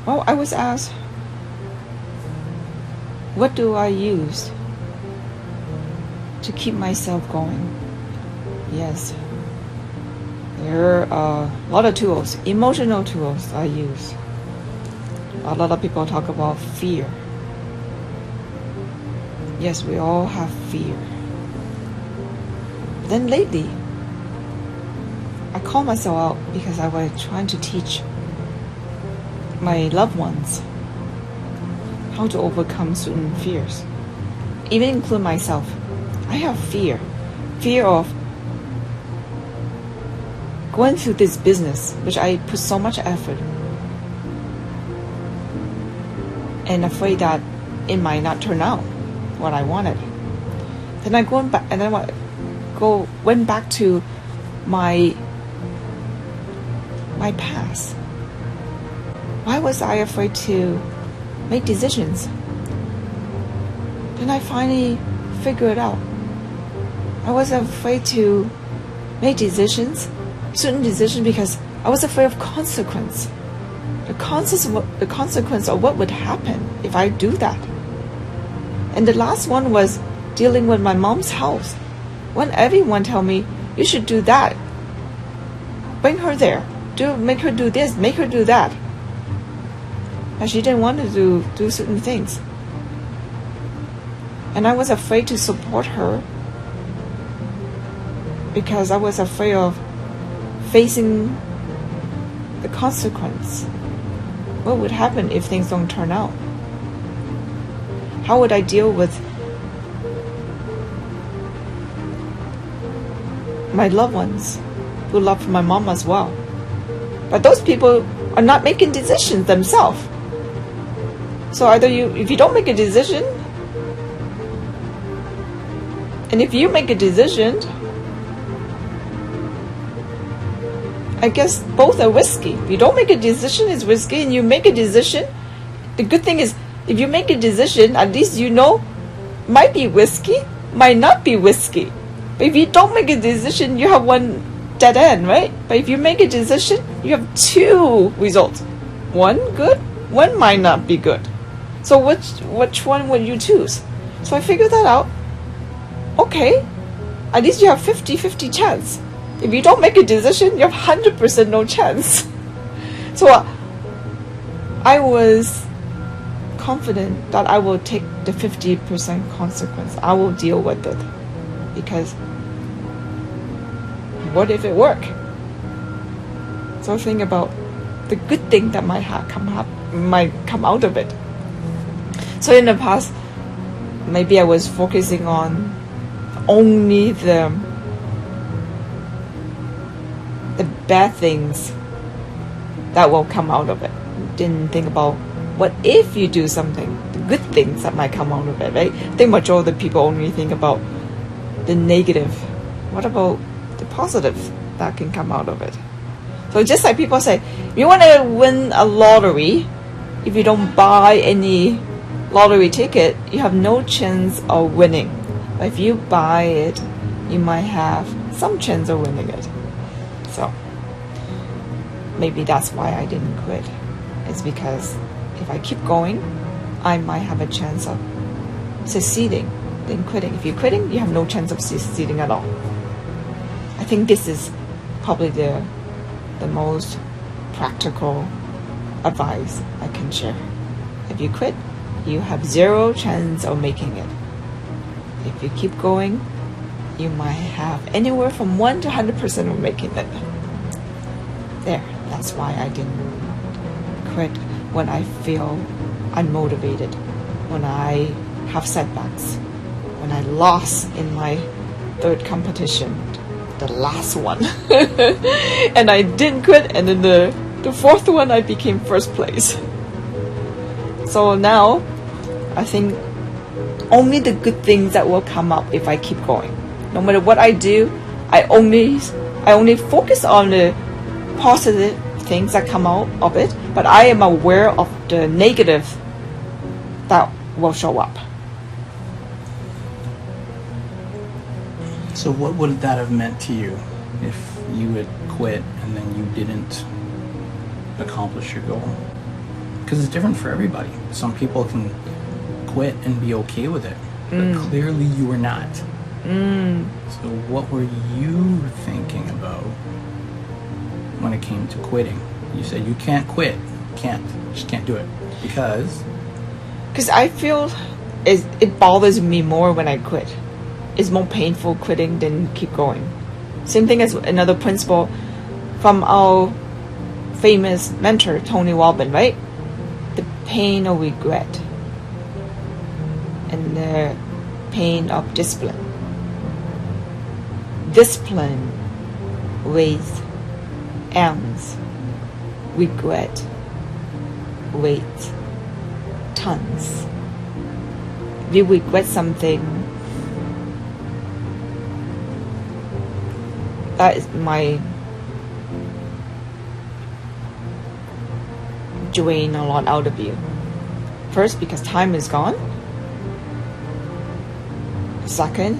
Well, I was asked, what do I use to keep myself going? Yes, there are a lot of tools, emotional tools I use. A lot of people talk about fear. Yes, we all have fear. Then lately, I call myself out because I was trying to teach my loved ones how to overcome certain fears, even include myself. I have fear of going through this business, which I put so much effort, and afraid that it might not turn out what I wanted. Then I went back to my past. Why was I afraid to make decisions? Then I finally figured it out. I was afraid to make certain decisions, because I was afraid of consequence. The consequence of what would happen if I do that. And the last one was dealing with my mom's health. When everyone tell me, you should do that, bring her there, make her do this, make her do that. And she didn't want to do certain things. And I was afraid to support her because I was afraid of facing the consequence. What would happen if things don't turn out? How would I deal with my loved ones who love my mom as well? But those people are not making decisions themselves. So either if you don't make a decision, and if you make a decision, I guess both are risky. If you don't make a decision, it's risky, and you make a decision, the good thing is, if you make a decision, at least you know, might be risky, might not be risky. But if you don't make a decision, you have one dead end, right? But if you make a decision, you have two results. One good, one might not be good. So which one would you choose? So I figured that out. Okay, at least you have 50-50 chance. If you don't make a decision, you have 100% no chance. So I was confident that I will take the 50% consequence. I will deal with it, because what if it work? So think about the good thing that might come out of it. So in the past, maybe I was focusing on only the bad things that will come out of it. Didn't think about what if you do something, the good things that might come out of it, right? I think majority of the people only think about the negative. What about the positive that can come out of it? So just like people say, you want to win a lottery, if you don't buy any lottery ticket, you have no chance of winning. But if you buy it, you might have some chance of winning it. So maybe that's why I didn't quit. It's because if I keep going, I might have a chance of succeeding than quitting. If you're quitting, you have no chance of succeeding at all. I think this is probably the most practical advice I can share. If you quit, you have zero chance of making it. If you keep going, you might have anywhere from 1 to 100% of making it. There, that's why I didn't quit when I feel unmotivated, when I have setbacks, when I lost in my third competition, the last one. And I didn't quit, and then the fourth one I became first place. So now I think only the good things that will come up if I keep going. No matter what I do, I only focus on the positive things that come out of it, but I am aware of the negative that will show up. So what would that have meant to you if you had quit and then you didn't accomplish your goal? Because it's different for everybody. Some people can quit and be okay with it, but clearly you were not. So what were you thinking about when it came to quitting? You said you can't quit. Just can't do it. Because I feel it bothers me more when I quit. It's more painful quitting than keep going. Same thing as another principle from our famous mentor, Tony Robbins, right? The pain of regret and the pain of discipline. Discipline weighs ounce. Regret weighs tons. If you regret something, that is my drain a lot out of you. First, because time is gone. Second,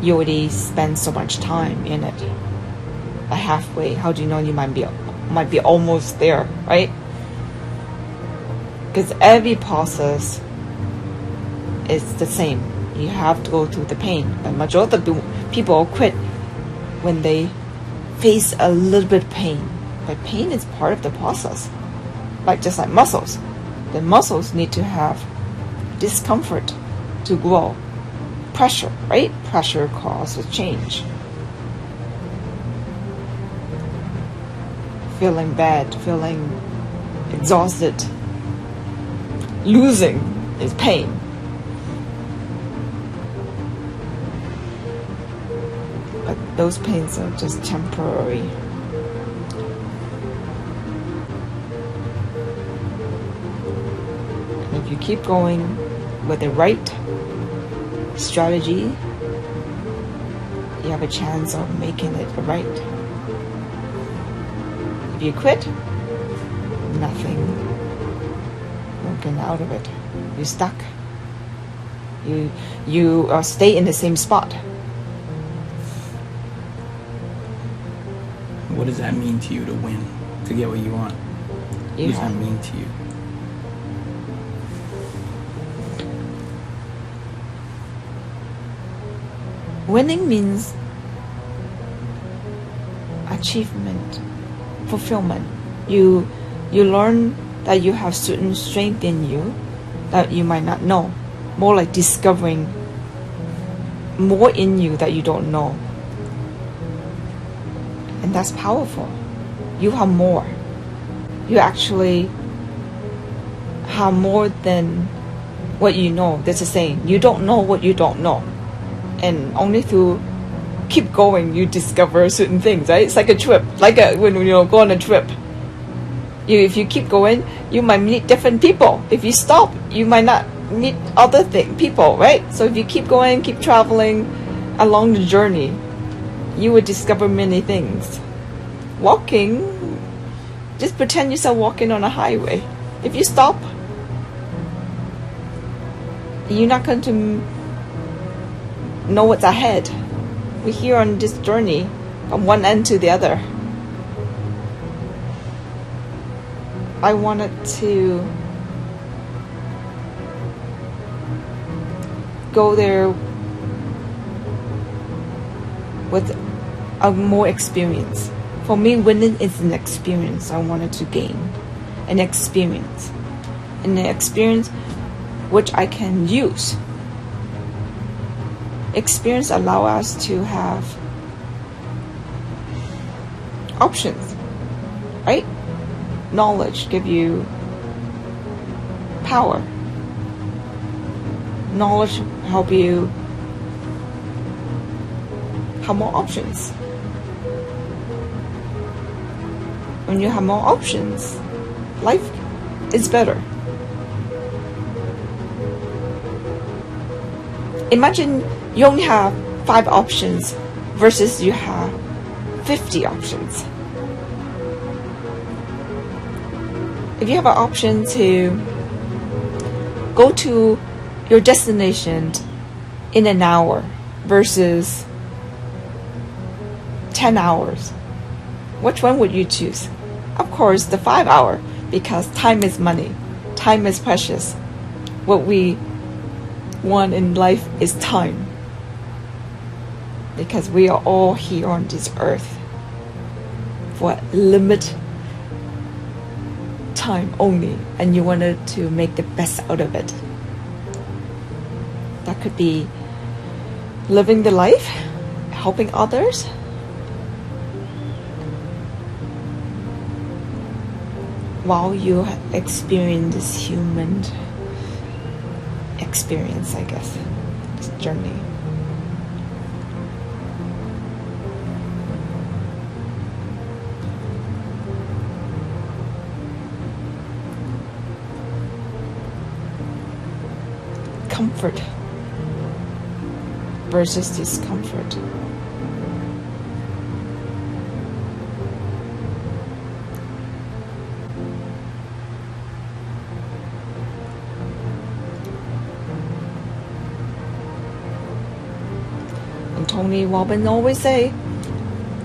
you already spend so much time in it. Halfway, how do you know you might be almost there, right? Because every process is the same. You have to go through the pain. But majority of the people quit when they face a little bit of pain. But pain is part of the process. Just like muscles. The muscles need to have discomfort to grow. Pressure, right? Pressure causes change. Feeling bad, feeling exhausted, losing is pain. But those pains are just temporary. And if you keep going with the right strategy, you have a chance of making it right. If you quit, nothing will get out of it. You're stuck. You stay in the same spot. what does that mean to you to win, to get what you want? What does that mean to you? Winning means achievement, fulfillment. You learn that you have certain strength in you that you might not know. More like discovering more in you that you don't know. And that's powerful. You have more. You actually have more than what you know. There's a saying, you don't know what you don't know. And only through keep going, you discover certain things, right? It's like a trip, when you go on a trip. If you keep going, you might meet different people. If you stop, you might not meet other people, right? So if you keep going, keep traveling along the journey, you will discover many things. Walking, just pretend yourself walking on a highway. If you stop, you're not going to know what's ahead. We're here on this journey from one end to the other. I wanted to go there with a more experience. For me, winning is an experience I wanted to gain. An experience. And an experience which I can use. Experience allow us to have options, right? Knowledge give you power. Knowledge help you have more options. When you have more options, life is better. Imagine you only have 5 options versus you have 50 options. If you have an option to go to your destination in an hour versus 10 hours, which one would you choose? Of course, the 5 hour. because time is money. Time is precious. What we want in life is time. Because we are all here on this earth for a limited time only, and you wanted to make the best out of it. That could be living the life, helping others, while you experience this human experience, I guess, this journey. Comfort versus discomfort. And Tony Robbins always say,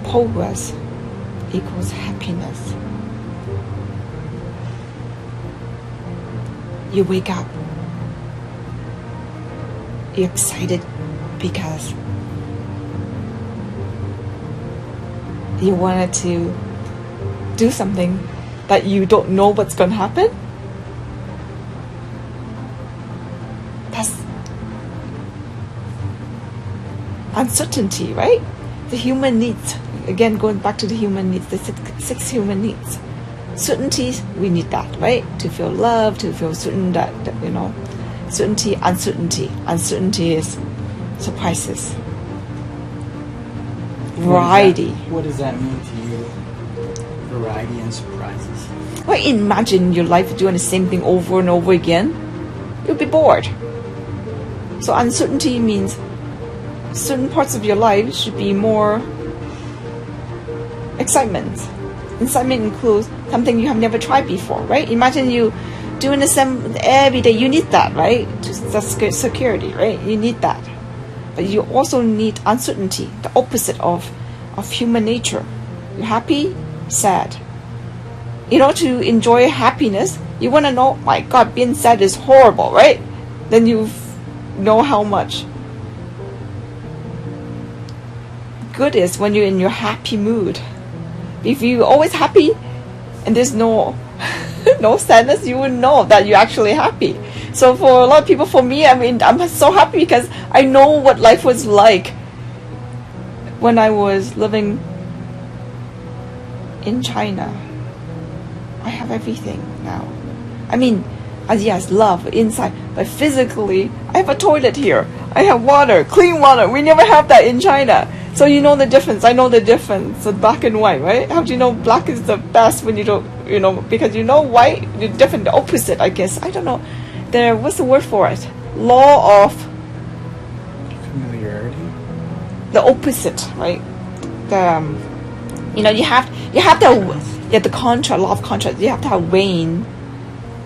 progress equals happiness. You wake up, you're excited because you wanted to do something that you don't know what's going to happen. That's uncertainty, right? The human needs. Again, going back to the human needs, the six human needs. Certainties, we need that, right? To feel loved, to feel certain that certainty, uncertainty. Uncertainty is surprises. Variety. What does that mean to you? Variety and surprises. Well, imagine your life doing the same thing over and over again. You'll be bored. So uncertainty means certain parts of your life should be more excitement. Excitement includes something you have never tried before, right? Imagine you doing the same every day. You need that, right? Just security, right? You need that. But you also need uncertainty, the opposite of human nature. You're happy, sad. In order to enjoy happiness, you want to know, my God, being sad is horrible, right? Then you know how much good is when you're in your happy mood. If you're always happy and there's no sadness, you would know that you're actually happy. So for a lot of people, for me, I'm so happy because I know what life was like when I was living in China. I have everything now. Yes, love inside, but physically, I have a toilet here. I have water, clean water. We never have that in China. So you know the difference. I know the difference. The black and white, right? How do you know black is the best when you don't, because white, the different, the opposite, I guess. I don't know. What's the word for it? Law of familiarity. The opposite, right? You have the contrast, law of contrast. You have to have rain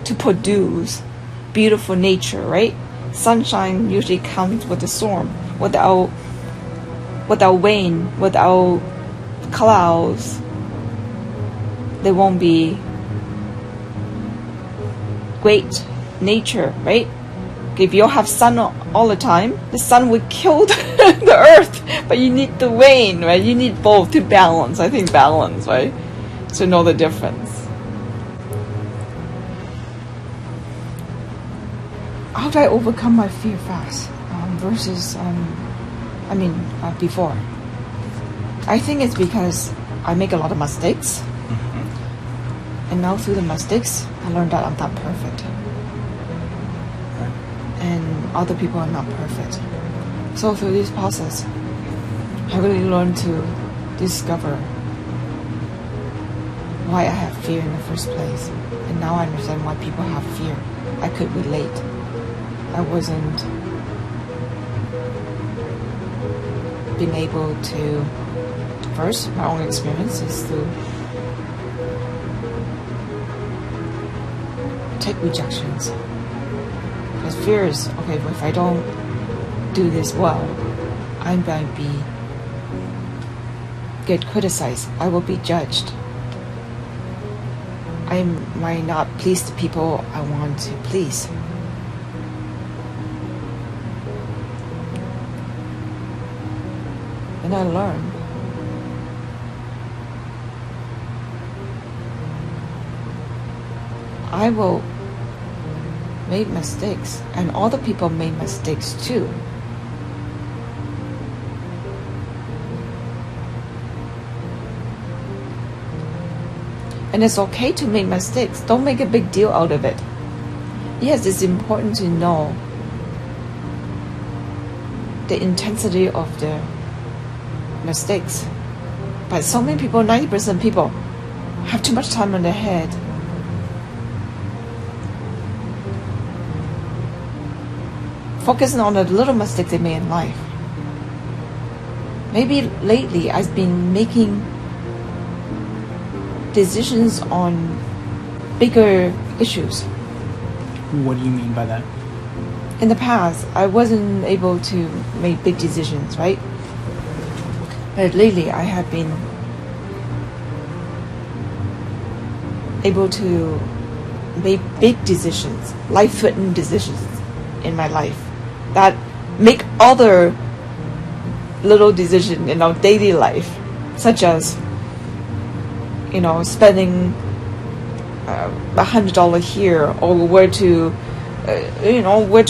to produce beautiful nature, right? Sunshine usually comes with a storm. Without rain, without clouds, there won't be great nature, right? If you have sun all the time, the sun would kill the earth. But you need the rain, right? You need both to balance. I think balance, right? To know the difference. How do I overcome my fear fast versus before? I think it's because I make a lot of mistakes. Mm-hmm. And now through the mistakes, I learned that I'm not perfect. And other people are not perfect. So through this process, I really learned to discover why I have fear in the first place. And now I understand why people have fear. I could relate. I wasn't being able to, first, my own experience is to take rejections. Because fear is, okay, but if I don't do this well, I'm going to get criticized. I will be judged. I might not please the people I want to please. And I learn. I will make mistakes, and other people make mistakes too. And it's okay to make mistakes. Don't make a big deal out of it. Yes, it's important to know the intensity of the mistakes. But so many people, 90% of people, have too much time on their head. Focusing on the little mistakes they made in life. Maybe lately I've been making decisions on bigger issues. What do you mean by that? In the past, I wasn't able to make big decisions, right? But lately, I have been able to make big decisions, life-threatening decisions in my life that make other little decisions in our daily life, such as, spending $100 here, or where to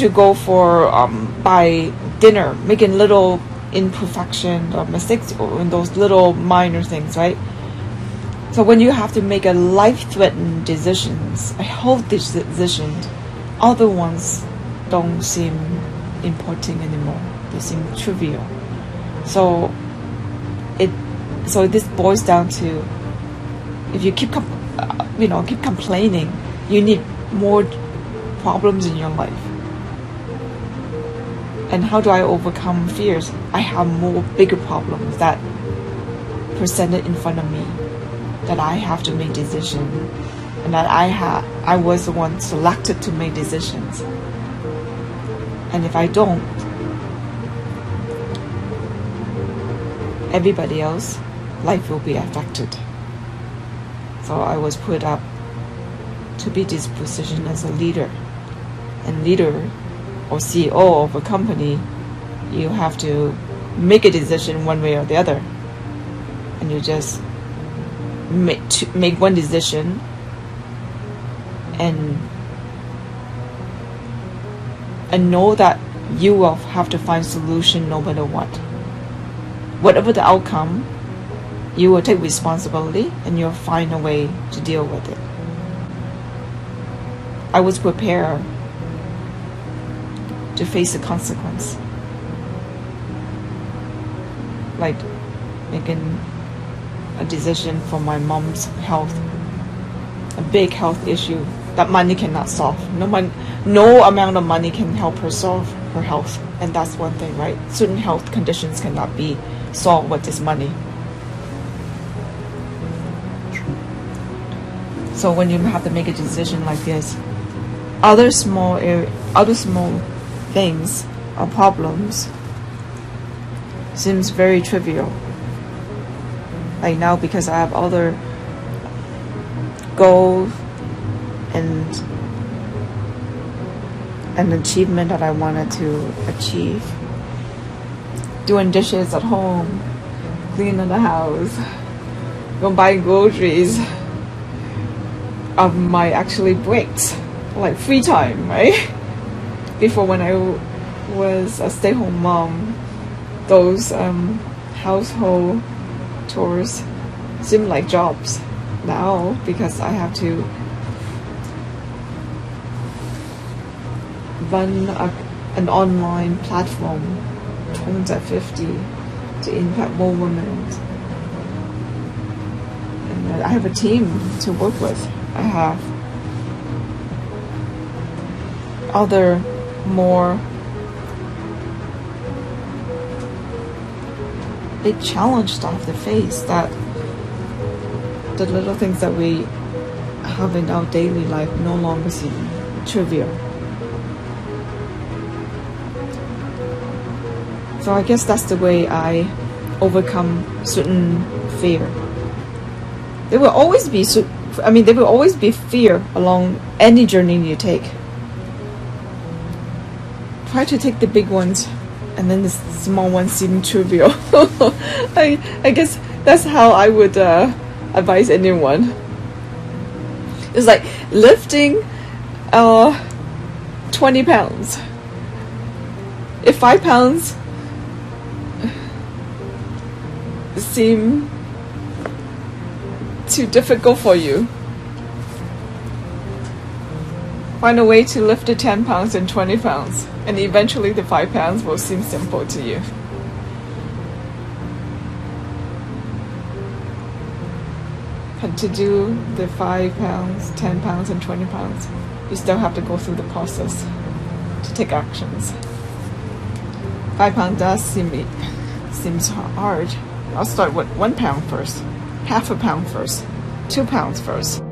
go for buy dinner, making little imperfection or mistakes in those little minor things, right? So when you have to make a life-threatening decisions, a health decision, other ones don't seem important anymore. They seem trivial. So this boils down to, if you keep complaining, you need more problems in your life. And how do I overcome fears? I have more bigger problems that presented in front of me, that I have to make decisions, and that I was the one selected to make decisions. And if I don't, everybody else, life will be affected. So I was put up to be this position as a leader. And leader or CEO of a company, you have to make a decision one way or the other. And you just make one decision and know that you will have to find solution no matter what. Whatever the outcome, you will take responsibility and you'll find a way to deal with it. I was prepared to face the consequence, like making a decision for my mom's health, a big health issue that money cannot solve. No amount of money can help her solve her health, and that's one thing, right? Certain health conditions cannot be solved with this money. So when you have to make a decision like this, other small things or problems seems very trivial. Like now, because I have other goals and an achievement that I wanted to achieve. Doing dishes at home, cleaning the house, going buying groceries of my actually breaks, like free time, right? Before, when I was a stay-home mom, those household chores seem like jobs now, because I have to run an online platform, Homes at 50, to impact more women. And I have a team to work with. I have other more big challenge to have to face, that the little things that we have in our daily life no longer seem trivial. So I guess that's the way I overcome certain fear. There will always be I mean, there will always be fear along any journey you take. Try to take the big ones, and then the small ones seem trivial. I guess that's how I would advise anyone. It's like lifting 20 pounds. If 5 pounds seem too difficult for you, find a way to lift the 10 pounds and 20 pounds, and eventually the 5 pounds will seem simple to you. But to do the 5 pounds, 10 pounds, and 20 pounds, you still have to go through the process to take actions. 5 pounds does seems hard. I'll start with 1 pound first, half a pound first, 2 pounds first.